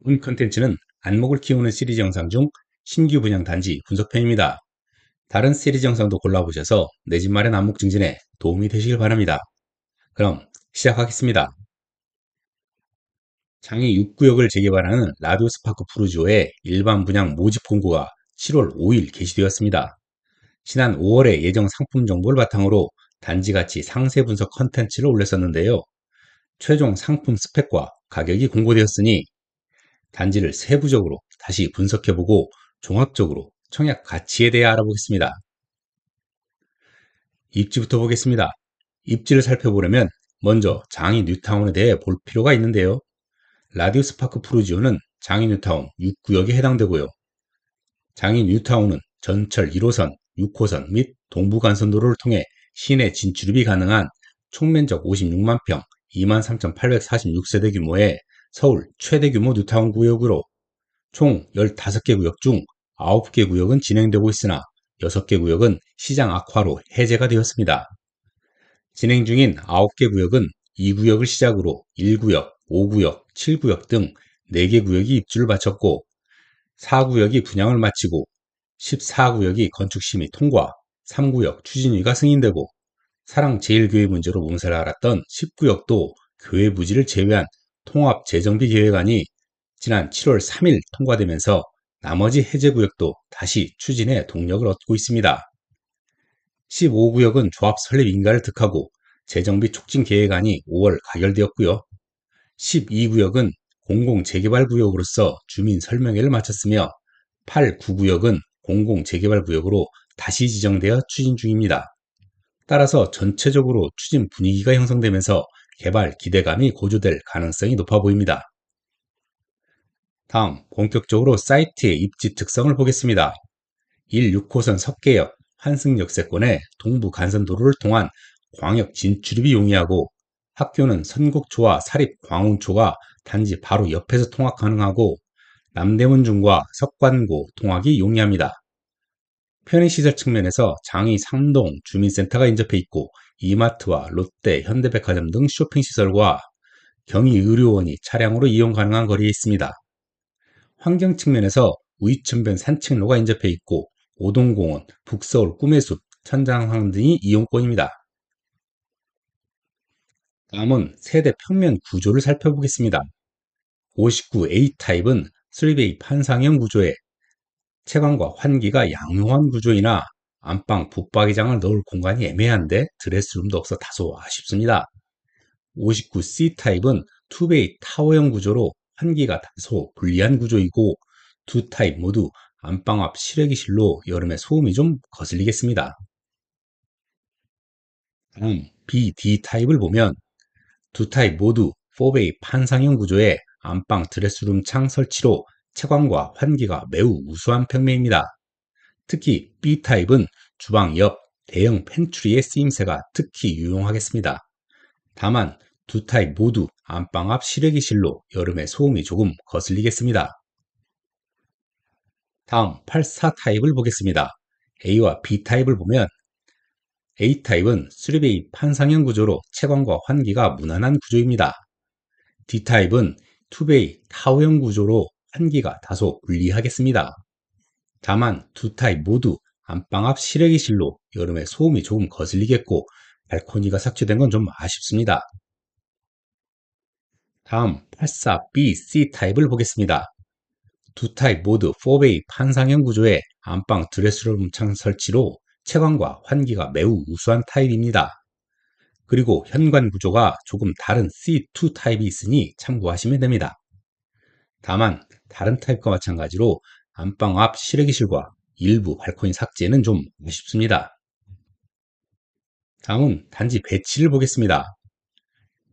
본 컨텐츠는 안목을 키우는 시리즈 영상 중 신규 분양 단지 분석편입니다. 다른 시리즈 영상도 골라보셔서 내 집 마련 안목 증진에 도움이 되시길 바랍니다. 그럼 시작하겠습니다. 장이 6구역을 재개발하는 라디오스파크 푸르지오의 일반 분양 모집 공고가 7월 5일 게시되었습니다. 지난 5월에 예정 상품 정보를 바탕으로 단지 가치 상세 분석 컨텐츠를 올렸었는데요. 최종 상품 스펙과 가격이 공고되었으니 단지를 세부적으로 다시 분석해보고 종합적으로 청약 가치에 대해 알아보겠습니다. 입지부터 보겠습니다. 입지를 살펴보려면 먼저 장이 뉴타운에 대해 볼 필요가 있는데요. 라디우스 파크 프루지오는 장이 뉴타운 6구역에 해당되고요. 장이 뉴타운은 전철 1호선, 6호선 및 동부간선도로를 통해 시내 진출입이 가능한 총면적 56만 평, 23,846세대 규모의 서울 최대 규모 뉴타운 구역으로 총 15개 구역 중 9개 구역은 진행되고 있으나 6개 구역은 시장 악화로 해제가 되었습니다. 진행 중인 9개 구역은 2구역을 시작으로 1구역, 5구역, 7구역 등 4개 구역이 입주를 마쳤고 4구역이 분양을 마치고 14구역이 건축심의 통과, 3구역 추진위가 승인되고 사랑제일교회 문제로 몸살을 앓았던 10구역도 교회 부지를 제외한 통합 재정비 계획안이 지난 7월 3일 통과되면서 나머지 해제 구역도 다시 추진에 동력을 얻고 있습니다. 15구역은 조합 설립 인가를 득하고 재정비 촉진 계획안이 5월 가결되었고요. 12구역은 공공재개발 구역으로서 주민 설명회를 마쳤으며 8, 9구역은 공공재개발 구역으로 다시 지정되어 추진 중입니다. 따라서 전체적으로 추진 분위기가 형성되면서 개발 기대감이 고조될 가능성이 높아 보입니다. 다음 본격적으로 사이트의 입지 특성을 보겠습니다. 1, 6호선 석계역, 환승역세권의 동부 간선도로를 통한 광역 진출입이 용이하고 학교는 선곡초와 사립광운초가 단지 바로 옆에서 통학 가능하고 남대문중과 석관고 통학이 용이합니다. 편의시설 측면에서 장이 상동 주민센터가 인접해 있고 이마트와 롯데, 현대백화점 등 쇼핑시설과 경희의료원이 차량으로 이용 가능한 거리에 있습니다. 환경 측면에서 우이천변 산책로가 인접해 있고 오동공원, 북서울 꿈의숲, 천장항 등이 이용권입니다. 다음은 세대 평면 구조를 살펴보겠습니다. 59A 타입은 3베이 판상형 구조에 채광과 환기가 양호한 구조이나 안방 붙박이장을 넣을 공간이 애매한데 드레스룸도 없어 다소 아쉽습니다. 59C 타입은 2베이 타워형 구조로 환기가 다소 불리한 구조이고 두 타입 모두 안방 앞 실외기실로 여름에 소음이 좀 거슬리겠습니다. 다음 BD 타입을 보면 두 타입 모두 4베이 판상형 구조의 안방 드레스룸 창 설치로 채광과 환기가 매우 우수한 평면입니다. 특히 B타입은 주방 옆 대형 팬트리의 쓰임새가 특히 유용하겠습니다. 다만 두 타입 모두 안방 앞 실외기실로 여름에 소음이 조금 거슬리겠습니다. 다음 84 타입을 보겠습니다. A와 B 타입을 보면 A 타입은 3베이 판상형 구조로 채광과 환기가 무난한 구조입니다. D 타입은 2베이 타워형 구조로 환기가 다소 불리하겠습니다. 다만 두 타입 모두 안방 앞 실외기실로 여름에 소음이 조금 거슬리겠고 발코니가 삭제된 건 좀 아쉽습니다. 다음 84B, C 타입을 보겠습니다. 두 타입 모두 4베이 판상형 구조의 안방 드레스룸 창 설치로 채광과 환기가 매우 우수한 타입입니다. 그리고 현관 구조가 조금 다른 C2 타입이 있으니 참고하시면 됩니다. 다만 다른 타입과 마찬가지로 안방 앞 실외기실과 일부 발코니 삭제는 좀 아쉽습니다. 다음은 단지 배치를 보겠습니다.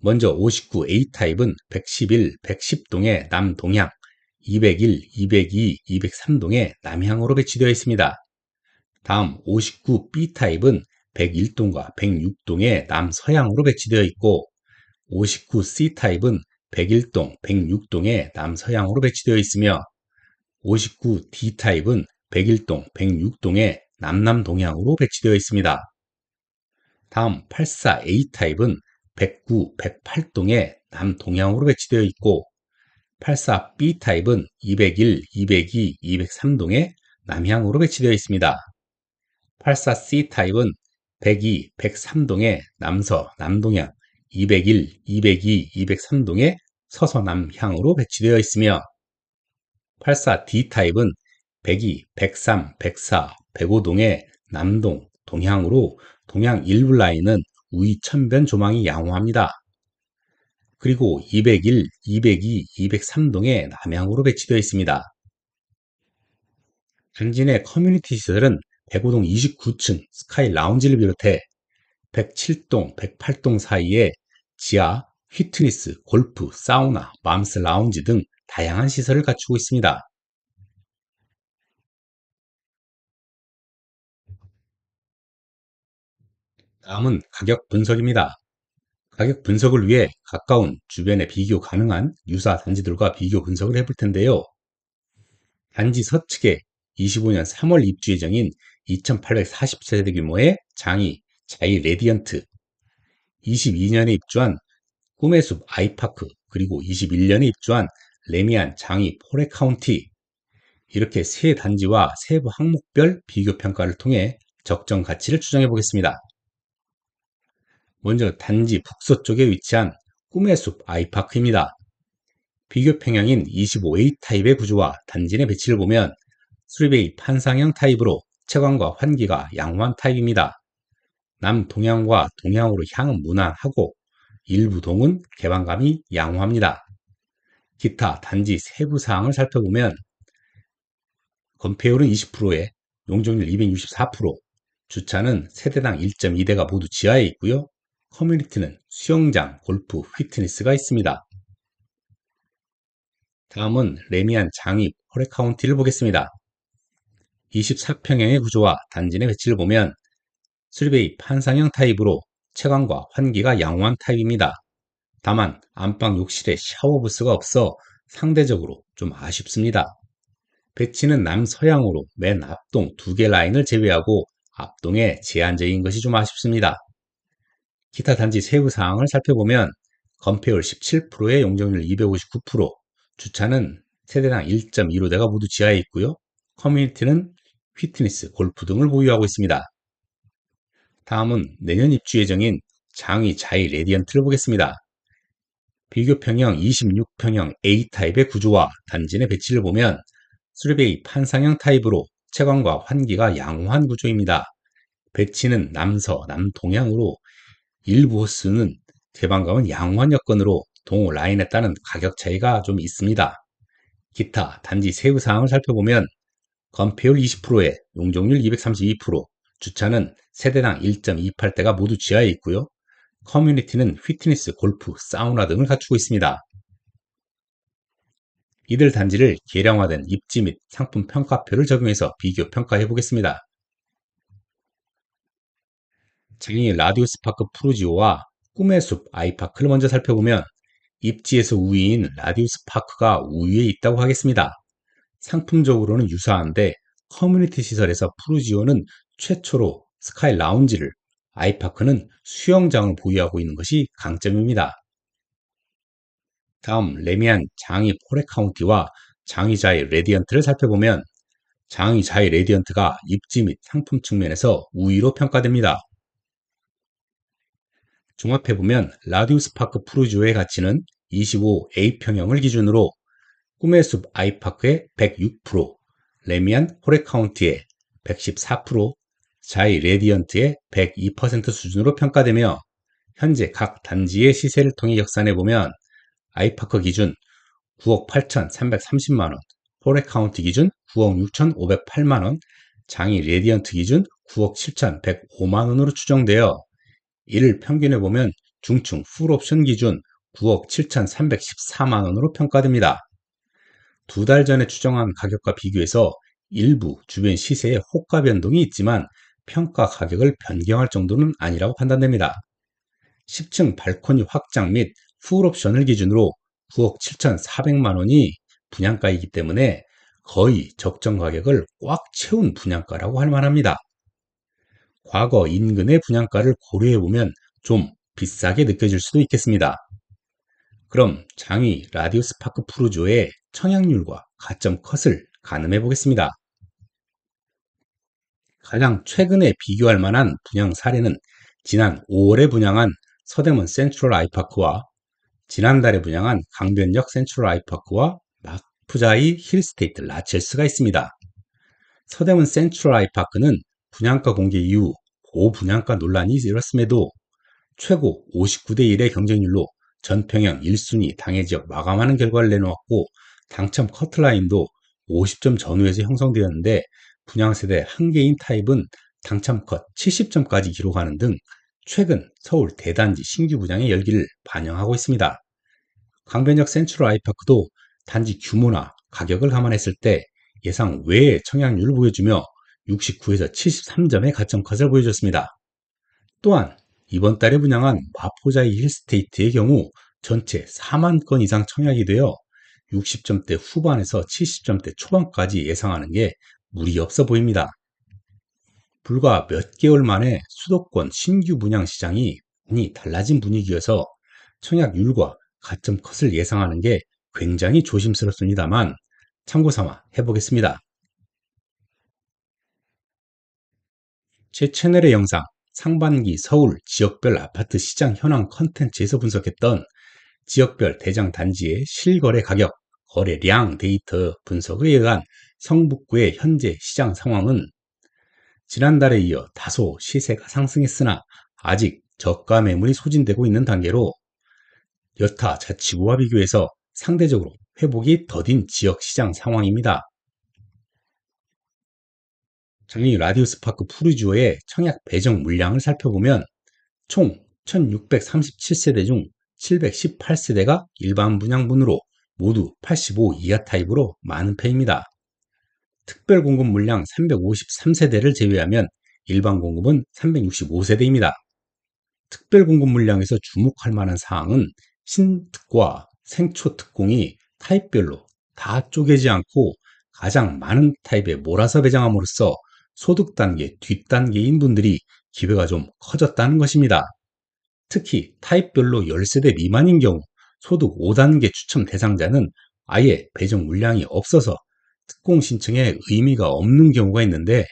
먼저 59A 타입은 111, 110동의 남동향, 201, 202, 203동의 남향으로 배치되어 있습니다. 다음 59B 타입은 101동과 106동의 남서향으로 배치되어 있고 59C 타입은 101동, 106동의 남서향으로 배치되어 있으며 59D 타입은 101동, 106동의 남남동향으로 배치되어 있습니다. 다음 84A 타입은 109, 108동의 남동향으로 배치되어 있고 84B 타입은 201, 202, 203동에 남향으로 배치되어 있습니다. 84C 타입은 102, 103동에 남서, 남동향, 201, 202, 203동에 서서 남향으로 배치되어 있으며 84D 타입은 102, 103, 104, 105동에 남동, 동향으로 동향 일부 라인은 우이천변 조망이 양호합니다. 그리고 201, 202, 203동에 남향으로 배치되어 있습니다. 단지 내 커뮤니티 시설은 105동 29층 스카이 라운지를 비롯해 107동, 108동 사이에 지하, 휘트니스, 골프, 사우나, 맘스 라운지 등 다양한 시설을 갖추고 있습니다. 다음은 가격 분석입니다. 가격 분석을 위해 가까운 주변에 비교 가능한 유사 단지들과 비교 분석을 해볼 텐데요. 단지 서측에 25년 3월 입주 예정인 2840세대 규모의 장이 자이 레디언트, 22년에 입주한 꿈의 숲 아이파크, 그리고 21년에 입주한 레미안 장이 포레 카운티, 이렇게 세 단지와 세부 항목별 비교 평가를 통해 적정 가치를 추정해 보겠습니다. 먼저 단지 북서쪽에 위치한 꿈의 숲 아이파크입니다. 비교 평형인 25A 타입의 구조와 단지 내 배치를 보면 수리베이 판상형 타입으로 채광과 환기가 양호한 타입입니다. 남동향과 동향으로 향은 무난하고 일부 동은 개방감이 양호합니다. 기타 단지 세부 사항을 살펴보면 건폐율은 20%에 용적률 264%, 주차는 세대당 1.2대가 모두 지하에 있고요. 커뮤니티는 수영장, 골프, 피트니스가 있습니다. 다음은 레미안 장입 호레 카운티를 보겠습니다. 24평형의 구조와 단지 내 배치를 보면 수리베이 판상형 타입으로 채광과 환기가 양호한 타입입니다. 다만 안방 욕실에 샤워 부스가 없어 상대적으로 좀 아쉽습니다. 배치는 남서향으로 맨 앞동 2개 라인을 제외하고 앞동에 제한적인 것이 좀 아쉽습니다. 기타 단지 세부 사항을 살펴보면 건폐율 17%에 용적률 259%, 주차는 세대당 1.15대가 모두 지하에 있고요. 커뮤니티는 피트니스, 골프 등을 보유하고 있습니다. 다음은 내년 입주 예정인 장위 자이 레디언트를 보겠습니다. 비교평형 26평형 A타입의 구조와 단지 내 배치를 보면 수리베이 판상형 타입으로 채광과 환기가 양호한 구조입니다. 배치는 남서, 남동향으로 일부 호스는 개방감은 양호한 여건으로 동호 라인에 따른 가격 차이가 좀 있습니다. 기타 단지 세부 사항을 살펴보면 건폐율 20%에 용적률 232%, 주차는 세대당 1.28대가 모두 지하에 있고요. 커뮤니티는 피트니스, 골프, 사우나 등을 갖추고 있습니다. 이들 단지를 계량화된 입지 및 상품 평가표를 적용해서 비교 평가해 보겠습니다. 장이 라디오스파크 푸르지오와 꿈의 숲 아이파크를 먼저 살펴보면 입지에서 우위인 라디오스파크가 우위에 있다고 하겠습니다. 상품적으로는 유사한데 커뮤니티 시설에서 푸르지오는 최초로 스카이 라운지를, 아이파크는 수영장을 보유하고 있는 것이 강점입니다. 다음 레미안 장이 포레 카운티와 장이자이 레디언트를 살펴보면 장이자이 레디언트가 입지 및 상품 측면에서 우위로 평가됩니다. 종합해보면 라디우스 파크 푸르지오의 가치는 25A 평형을 기준으로 꿈의 숲 아이파크의 106%, 레미안 호레 카운티의 114%, 자이 레디언트의 102% 수준으로 평가되며 현재 각 단지의 시세를 통해 역산해보면 아이파크 기준 9억 8,330만원, 호레 카운티 기준 9억 6,508만원, 장이 레디언트 기준 9억 7,105만원으로 추정되어 이를 평균해보면 중층 풀옵션 기준 9억 7,314만원으로 평가됩니다. 2달 전에 추정한 가격과 비교해서 일부 주변 시세에 호가 변동이 있지만 평가 가격을 변경할 정도는 아니라고 판단됩니다. 10층 발코니 확장 및 풀옵션을 기준으로 9억 7,400만원이 분양가이기 때문에 거의 적정 가격을 꽉 채운 분양가라고 할 만합니다. 과거 인근의 분양가를 고려해보면 좀 비싸게 느껴질 수도 있겠습니다. 그럼 장위 라디우스 파크 프루지오의 청약률과 가점 컷을 가늠해 보겠습니다. 가장 최근에 비교할 만한 분양 사례는 지난 5월에 분양한 서대문 센트럴 아이파크와 지난달에 분양한 강변역 센트럴 아이파크와 마프자이 힐스테이트 라첼스가 있습니다. 서대문 센트럴 아이파크는 분양가 공개 이후 고분양가 논란이 일었음에도 최고 59대 1의 경쟁률로 전평형 1순위 당해 지역 마감하는 결과를 내놓았고 당첨 커트라인도 50점 전후에서 형성되었는데 분양세대 한개인 타입은 당첨 컷 70점까지 기록하는 등 최근 서울 대단지 신규 분양의 열기를 반영하고 있습니다. 강변역 센트럴 아이파크도 단지 규모나 가격을 감안했을 때 예상 외의 청약률을 보여주며 69에서 73점의 가점 컷을 보여줬습니다. 또한 이번 달에 분양한 마포자이 힐스테이트의 경우 전체 4만 건 이상 청약이 되어 60점대 후반에서 70점대 초반까지 예상하는 게 무리 없어 보입니다. 불과 몇 개월 만에 수도권 신규 분양 시장이 많이 달라진 분위기여서 청약률과 가점 컷을 예상하는 게 굉장히 조심스럽습니다만 참고 삼아 해보겠습니다. 제 채널의 영상 상반기 서울 지역별 아파트 시장 현황 컨텐츠에서 분석했던 지역별 대장 단지의 실거래 가격, 거래량 데이터 분석에 의한 성북구의 현재 시장 상황은 지난달에 이어 다소 시세가 상승했으나 아직 저가 매물이 소진되고 있는 단계로 여타 자치구와 비교해서 상대적으로 회복이 더딘 지역 시장 상황입니다. 장리 라디우스 파크 푸르지오의 청약 배정 물량을 살펴보면 총 1637세대 중 718세대가 일반 분양분으로 모두 85 이하 타입으로 많은 편입니다. 특별 공급 물량 353세대를 제외하면 일반 공급은 365세대입니다. 특별 공급 물량에서 주목할 만한 사항은 신특과 생초 특공이 타입별로 다 쪼개지 않고 가장 많은 타입에 몰아서 배정함으로써 소득 단계 뒷단계인 분들이 기회가 좀 커졌다는 것입니다. 특히 타입별로 10세대 미만인 경우 소득 5단계 추첨 대상자는 아예 배정 물량이 없어서 특공 신청에 의미가 없는 경우가 있는데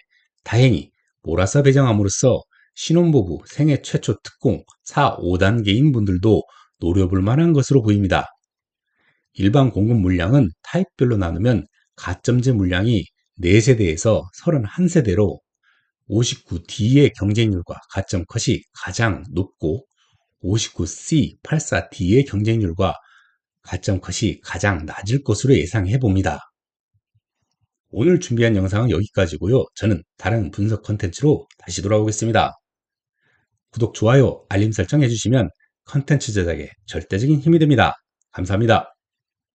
다행히 몰아서 배정함으로써 신혼부부 생애 최초 특공 4, 5단계인 분들도 노려볼 만한 것으로 보입니다. 일반 공급 물량은 타입별로 나누면 가점제 물량이 4세대에서 31세대로 59D의 경쟁률과 가점 컷이 가장 높고 59C, 84D의 경쟁률과 가점 컷이 가장 낮을 것으로 예상해 봅니다. 오늘 준비한 영상은 여기까지고요. 저는 다른 분석 컨텐츠로 다시 돌아오겠습니다. 구독, 좋아요, 알림 설정 해주시면 컨텐츠 제작에 절대적인 힘이 됩니다. 감사합니다.